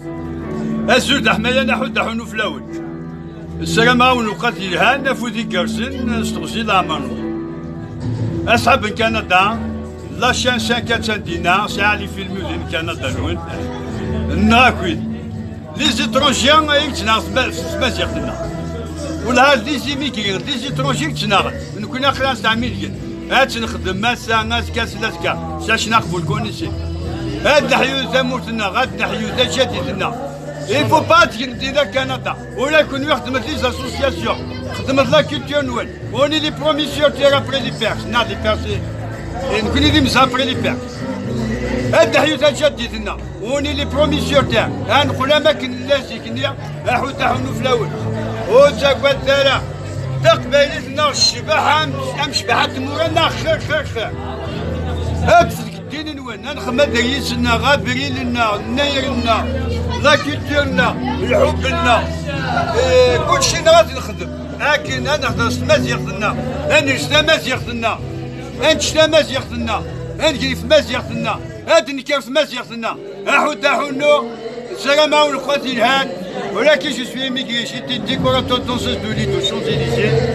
أسود أحمد نحو حنو فلاول السلام عون وقتل هان فوذي كرسن استغسي العمر أصحاب كندا لا شان سان دينا ساعة لي فيلم دين كندا نون ناكويد لي زيترونجيان يكتنا سمازيغتنا ولا لي زيميكي لي زيترونجي كتنا نكون خلاص تاع ميليون هات نخدم ماسا ناس كاس لاسكا ساش ناخذ الكونيسي هاد نحيو زمورتنا غاد نحيو جديدنا il faut pas dire Canada ولا يكون يخدم لي زاسوسياسيون خدمت لا كولتور نوال وني لي بروميسيون تاع ابري لي بيرس نا لي بيرسي نكون لي مسافري لي بيرس هاد نحيو جديدنا وني لي بروميسيون تاع نقول اماكن لازيك نيا راحو تاعو فلاول وتاكوات تاع تقبيلتنا الشباح ام شباحات مورانا خير خير خير هاد الدين نوان نخدم دايسنا غابرين لنا نايرنا لا كولتورنا الحب لنا كلشي غادي نخدم لكن انا نهضر مزيغتنا نشتا مزيغتنا نشتا مزيغتنا نجري في مزيغتنا هاد نكير في مزيغتنا احود احونو السلام عليكم خواتي الهان ولكن جو سوي ميغري جيتي ديكوراتور دونسوز دو لي دو شونزيليزيه